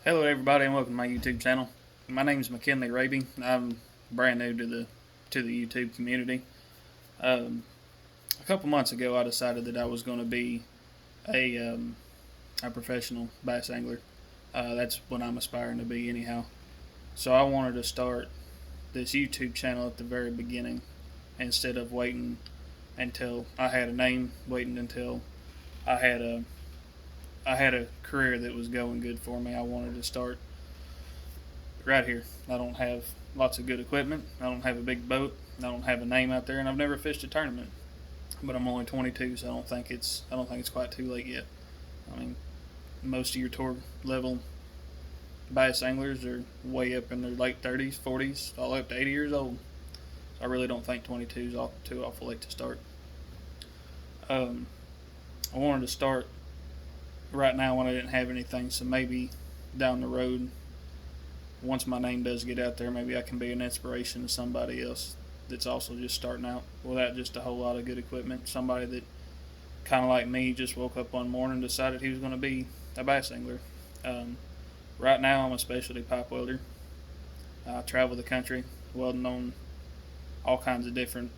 Hello, everybody, and welcome to my YouTube channel. My name is McKinley Raby. I'm brand new to the YouTube community. A couple months ago, I decided that I was going to be a a professional bass angler. That's what I'm aspiring to be, anyhow. So I wanted to start this YouTube channel at the very beginning instead of waiting until I had a name, waiting until I had a I had a career that was going good for me. I wanted to start right here. I don't have lots of good equipment. I don't have a big boat. I don't have a name out there, and I've never fished a tournament. But I'm only 22, so I don't think it's quite too late yet. I mean, most of your tour level bass anglers are way up in their late 30s, 40s, all up to 80 years old. So I really don't think 22 is too awful late to start. Um, I wanted to start right now when I didn't have anything, so maybe down the road, once my name does get out there, maybe I can be an inspiration to somebody else that's also just starting out without just a whole lot of good equipment. Somebody that kind of like me just woke up one morning and decided he was going to be a bass angler. Um, right now, I'm a specialty pipe welder. I travel the country welding on all kinds of different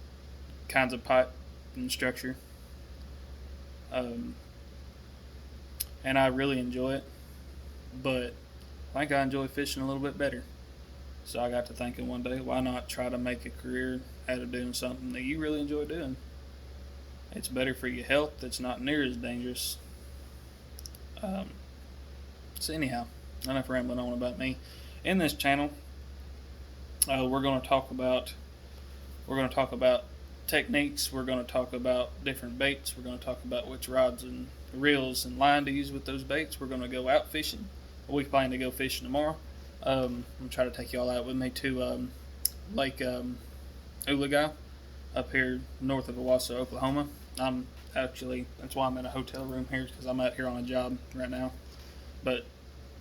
kinds of pipe and structure. Um, and I really enjoy it, but I think I enjoy fishing a little bit better. So I got to thinking one day, why not try to make a career out of doing something that you really enjoy doing? It's better for your health. It's not near as dangerous. Um, so anyhow, enough rambling on about me. In this channel, we're going to talk about techniques. We're going to talk about different baits. We're going to talk about which rods and reels and line to use with those baits. We're going to go out fishing. We plan to go fishing tomorrow. I'm going to try to take y'all out with me to Lake Ooligai up here north of Owasso, Oklahoma. That's why I'm in a hotel room here, because I'm out here on a job right now. But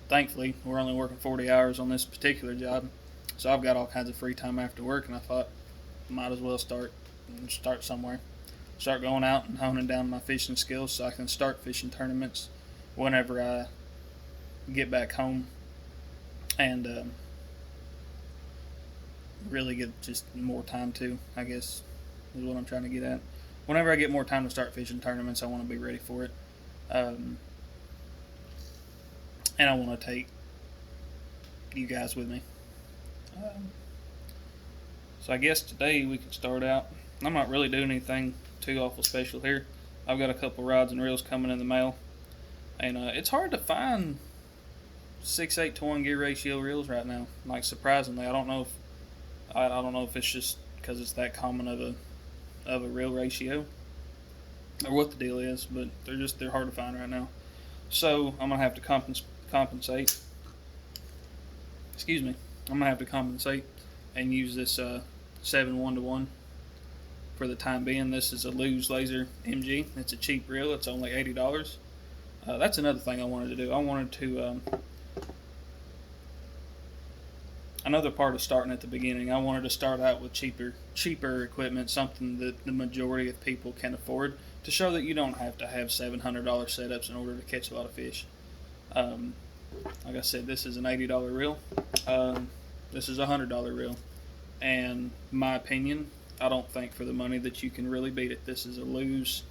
thankfully, we're only working 40 hours on this particular job, so I've got all kinds of free time after work, and I thought might as well start somewhere. Start going out and honing down my fishing skills so I can start fishing tournaments whenever I get back home and really get just more time to, I guess, is what I'm trying to get at. Whenever I get more time to start fishing tournaments, I want to be ready for it. Um, and I want to take you guys with me. Um, so I guess today we can start out. I'm not really doing anything too awful special here. I've got a couple rods and reels coming in the mail, and it's hard to find 6/8 to 1 gear ratio reels right now. Like, surprisingly, I don't know if it's just because it's that common of a reel ratio or what the deal is, but they're hard to find right now. So I'm gonna have to compensate. Excuse me. I'm gonna have to compensate and use this 7 1-to-1 for the time being. This is a Lew's Laser MG. It's a cheap reel. It's only $80. That's another thing I wanted to do. I wanted to another part of starting at the beginning. I wanted to start out with cheaper equipment, something that the majority of people can afford, to show that you don't have to have $700 setups in order to catch a lot of fish. Um, like I said, this is an $80 reel. This is a $100 reel, and my opinion, I don't think for the money that you can really beat it. This is a Lew's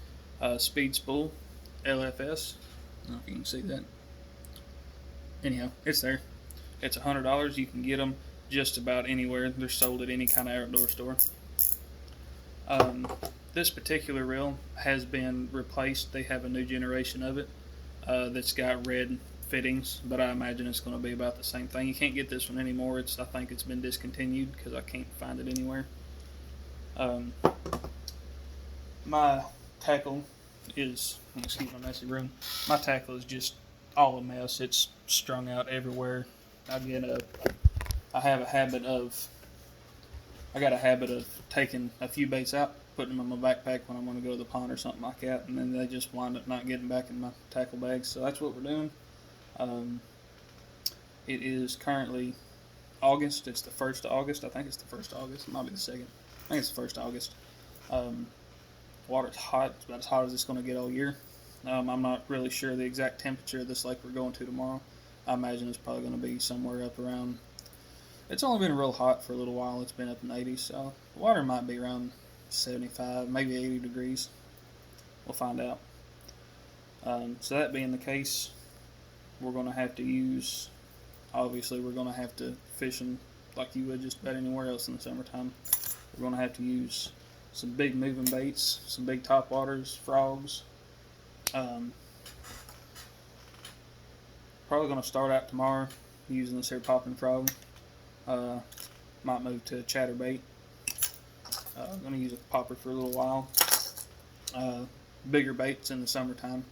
Speed Spool LFS. I don't know if you can see that. Anyhow, it's there. It's $100. You can get them just about anywhere. They're sold at any kind of outdoor store. Um, this particular reel has been replaced. They have a new generation of it that's got red fittings, but I imagine it's going to be about the same thing. You can't get this one anymore. I think it's been discontinued because I can't find it anywhere. My tackle is, excuse my messy room. My tackle is just all a mess. It's strung out everywhere. I have a habit of, I got a habit of taking a few baits out, putting them in my backpack when I'm going to go to the pond or something like that, and then they just wind up not getting back in my tackle bag. So that's what we're doing. It is currently August. It's the 1st of August. I think it's the 1st of August. It might be the 2nd. I think it's the 1st of August. Water's hot. It's about as hot as it's going to get all year. I'm not really sure the exact temperature of this lake we're going to tomorrow. I imagine it's probably going to be somewhere up around. It's only been real hot for a little while. It's been up in the 80s, so the water might be around 75, maybe 80 degrees. We'll find out. So that being the case, we're going to have to use. Obviously, we're going to have to fishing like you would just about anywhere else in the summertime. We're going to have to use some big moving baits, some big top waters, frogs. Probably going to start out tomorrow using this here popping frog. Might move to a chatterbait. I'm going to use a popper for a little while. Bigger baits in the summertime.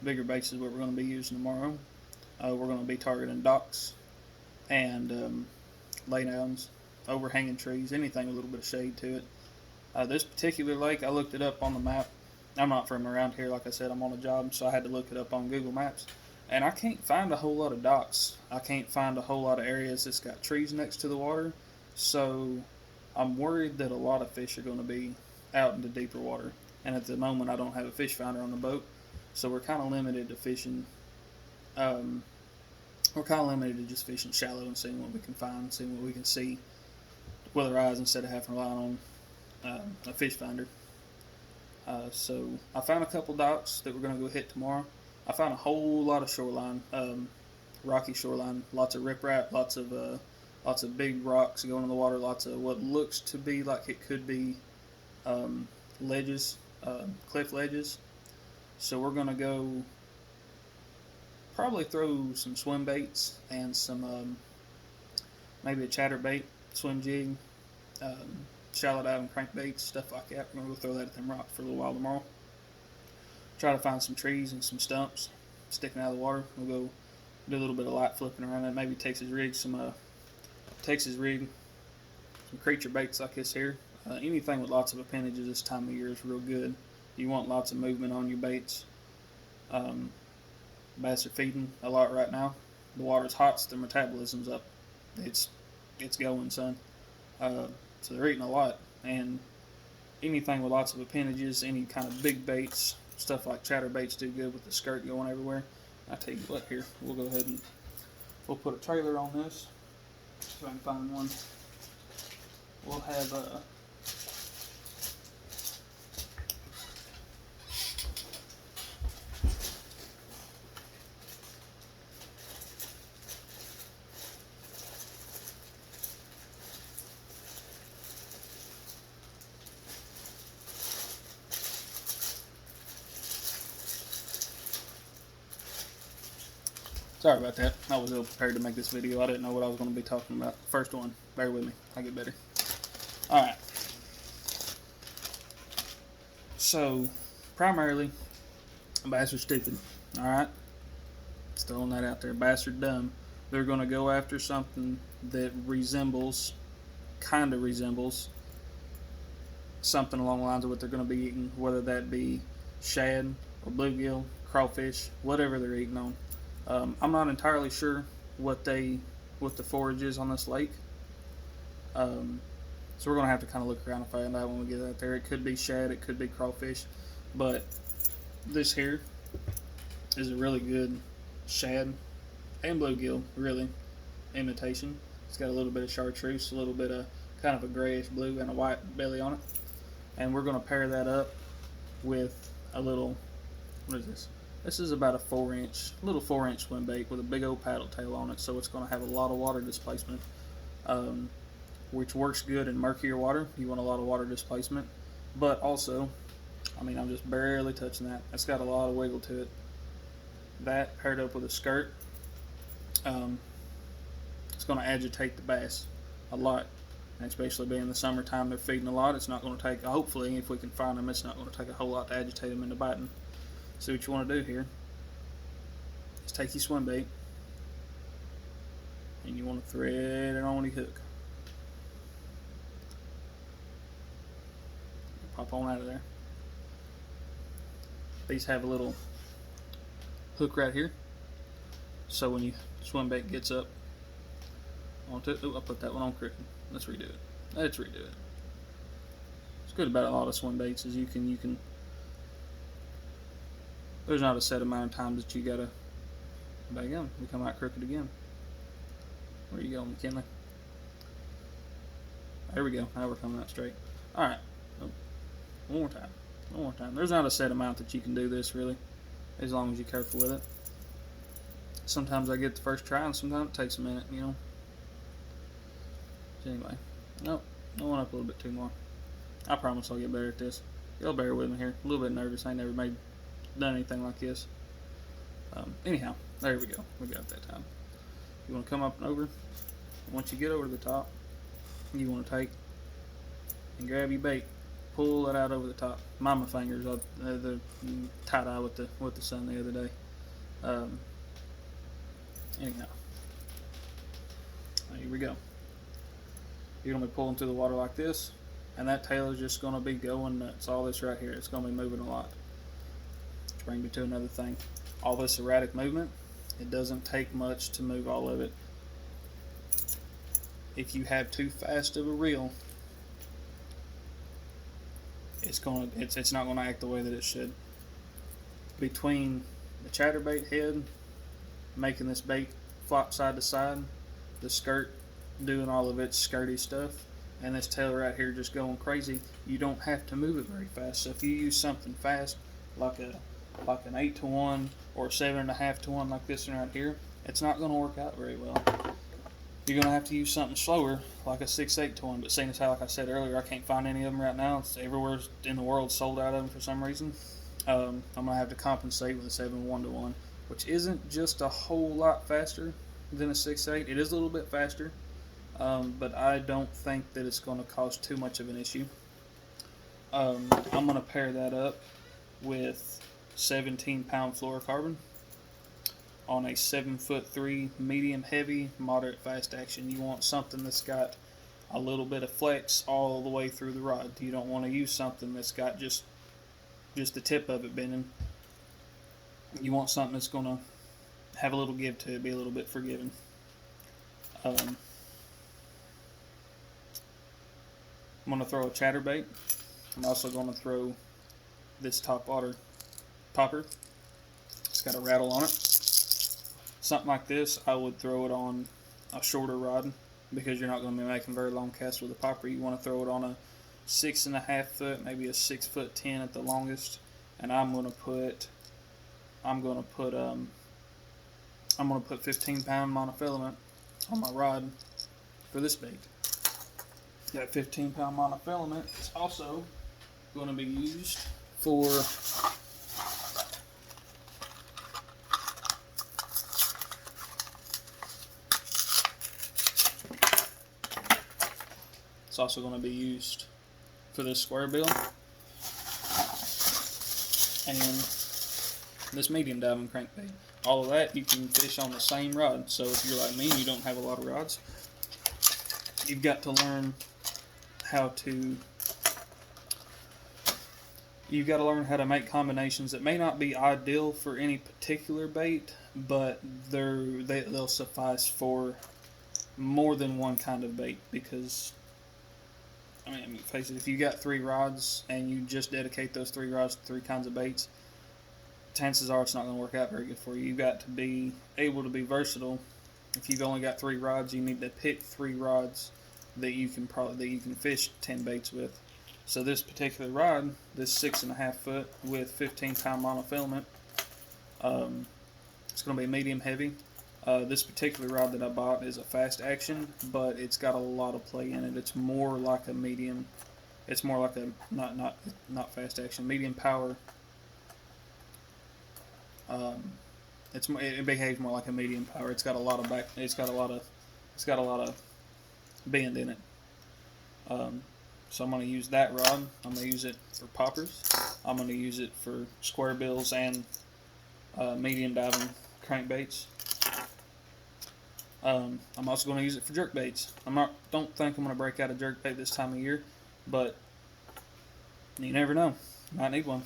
Bigger baits is what we're going to be using tomorrow. We're going to be targeting docks and laydowns, overhanging trees, anything with a little bit of shade to it. This particular lake, I looked it up on the map. I'm not from around here, like I said, I'm on a job, so I had to look it up on Google Maps. And I can't find a whole lot of docks. I can't find a whole lot of areas that's got trees next to the water. So I'm worried that a lot of fish are going to be out into deeper water. And at the moment, I don't have a fish finder on the boat. So we're kind of limited to fishing. We're kind of limited to just fishing shallow and seeing what we can find, seeing what we can see with our eyes instead of having to rely on a fish finder. So I found a couple docks that we're going to go hit tomorrow. I found a whole lot of shoreline, rocky shoreline, lots of riprap, lots of big rocks going in the water, lots of what looks to be like it could be ledges, cliff ledges. So we're going to go probably throw some swim baits and some maybe a chatterbait, swim jig, shallow diving crankbaits, stuff like that. We're going to go throw that at them rocks for a little while tomorrow. Try to find some trees and some stumps sticking out of the water. We'll go do a little bit of light flipping around that. Maybe Texas rig, some creature baits like this here. Anything with lots of appendages this time of year is real good. You want lots of movement on your baits. Bass are feeding a lot right now. The water's hot, so their metabolism's up. It's going, son. So they're eating a lot. And anything with lots of appendages, any kind of big baits, stuff like chatterbaits do good with the skirt going everywhere. I tell you what, here we'll go ahead and we'll put a trailer on this so I can find one. We'll have sorry about that. I was ill prepared to make this video. I didn't know what I was going to be talking about. First one. Bear with me. I'll get better. Alright. So, primarily, bass are stupid. Alright? Just throwing that out there. Bass are dumb. They're going to go after something that kind of resembles, something along the lines of what they're going to be eating, whether that be shad or bluegill, crawfish, whatever they're eating on. I'm not entirely sure what the forage is on this lake. So we're going to have to kind of look around and find out when we get out there. It could be shad, it could be crawfish, but this here is a really good shad and bluegill, really, imitation. It's got a little bit of chartreuse, a little bit of kind of a grayish blue and a white belly on it. And we're going to pair that up with a little, what is this? This is about a 4-inch swim bait with a big old paddle tail on it, so it's going to have a lot of water displacement, which works good in murkier water. You want a lot of water displacement, but also, I mean, I'm just barely touching that. It's got a lot of wiggle to it. That paired up with a skirt, it's going to agitate the bass a lot, and especially being the summertime, they're feeding a lot. It's not going to take, hopefully, if we can find them, it's not going to take a whole lot to agitate them into biting. So what you want to do here is take your swim bait and you want to thread it on your hook. Pop on out of there. These have a little hook right here, so when your swim bait gets up onto it, I put that one on crooked. Let's redo it. It's good about a lot of swim baits is you can there's not a set amount of times that you gotta There you go. We come out crooked again. Where you going, McKinley? There we go. Now we're coming out straight. Alright. Oh, one more time. One more time. There's not a set amount that you can do this, really, as long as you're careful with it. Sometimes I get the first try, and sometimes it takes a minute, you know. So anyway. Nope. I went up a little bit too more. I promise I'll get better at this. Y'all bear with me here. A little bit nervous. I ain't never done anything like this. Anyhow, there we go. We got it that time. You want to come up and over. Once you get over to the top, you want to take and grab your bait. Pull it out over the top. Mind my fingers. The tie-dye with the sun the other day. Anyhow, here we go. You're going to be pulling through the water like this, and that tail is just going to be going nuts. All this right here, it's going to be moving a lot. Which brings me to another thing. All this erratic movement, it doesn't take much to move all of it. If you have too fast of a reel, it's not going to act the way that it should. Between the chatterbait head making this bait flop side to side, the skirt doing all of its skirty stuff, and this tail right here just going crazy, you don't have to move it very fast. So if you use something fast like an 8-to-1 or a 7.5-to-1 like this one right here, it's not going to work out very well. You're going to have to use something slower like a 6-8-to-1, but seeing as how, like I said earlier, I can't find any of them right now. It's everywhere in the world sold out of them for some reason. I'm going to have to compensate with a 7-1-to-1, which isn't just a whole lot faster than a 6-8. It is a little bit faster, but I don't think that it's going to cause too much of an issue. I'm going to pair that up with 17-pound fluorocarbon on a 7'3" medium heavy, moderate fast action. You want something that's got a little bit of flex all the way through the rod. You don't want to use something that's got just the tip of it bending. You want something that's going to have a little give to it, be a little bit forgiving. I'm going to throw a chatterbait. I'm also going to throw this top water popper. It's got a rattle on it. Something like this, I would throw it on a shorter rod because you're not going to be making very long casts with a popper. You want to throw it on a 6.5 foot, maybe a 6'10" at the longest. And I'm going to put 15-pound monofilament on my rod for this bait. That 15-pound monofilament is also going to be used for this square bill and this medium diving crankbait. All of that you can fish on the same rod. So if you're like me and you don't have a lot of rods, you've got to learn how to make combinations that may not be ideal for any particular bait, but they'll suffice for more than one kind of bait. Because I mean, face it, if you got 3 rods and you just dedicate those 3 rods to 3 kinds of baits, chances are it's not going to work out very good for you. You've got to be able to be versatile. If you've only got 3 rods, you need to pick 3 rods that you can fish 10 baits with. So this particular rod, this 6.5 foot with 15-pound monofilament, it's going to be medium heavy. This particular rod that I bought is a fast action, but it's got a lot of play in it. It's more like a medium. It's more like a not fast action, medium power. It behaves more like a medium power. It's got a lot of bend in it. So I'm going to use that rod. I'm going to use it for poppers. I'm going to use it for square bills and medium diving crankbaits. I'm also going to use it for jerk baits. Don't think I'm going to break out a jerk bait this time of year, but you never know. Might need one.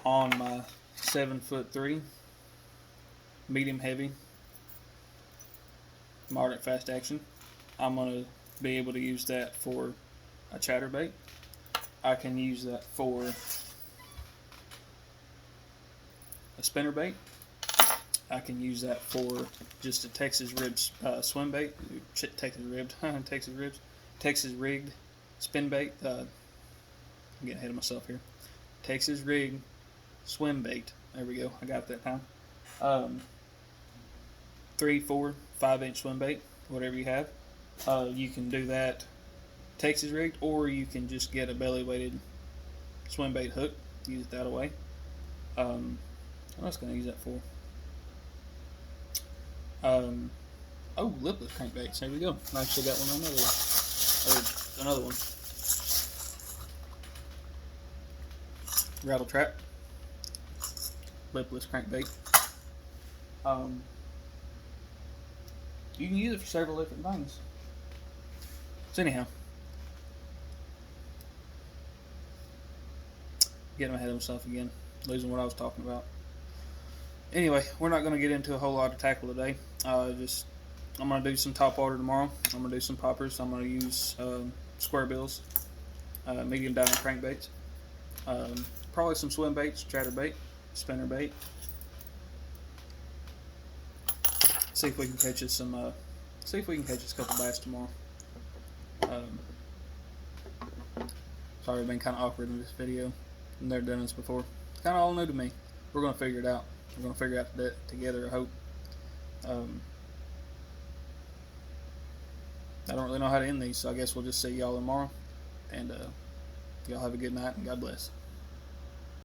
On my 7'3", medium heavy, moderate fast action, I'm going to be able to use that for a chatterbait. I can use that for a spinner bait. I can use that for just a Texas ribs swim bait. Texas ribbed, Texas rigged spin bait. I'm getting ahead of myself here. Texas rigged swim bait. There we go. I got it that time. 3, 4, 5-inch swim bait, whatever you have. You can do that Texas rigged, or you can just get a belly weighted swim bait hook. Use it that way. What else can I use that for? Lipless crankbaits. There we go. I actually got one on another one. Rattle trap. Lipless crankbait. You can use it for several different things. So anyhow, getting ahead of myself again, losing what I was talking about. Anyway, we're not going to get into a whole lot of tackle today. I'm going to do some top water tomorrow. I'm going to do some poppers. I'm going to use square bills, medium diamond crankbaits, probably some swim baits, chatter bait, spinner bait. See if we can catch us some. See if we can catch us a couple bass tomorrow. Sorry, I've been kind of awkward in this video. I've never done this before. It's kind of all new to me. We're going to figure it out. We're going to figure out that together, I hope. I don't really know how to end these, so I guess we'll just see y'all tomorrow. And y'all have a good night, and God bless.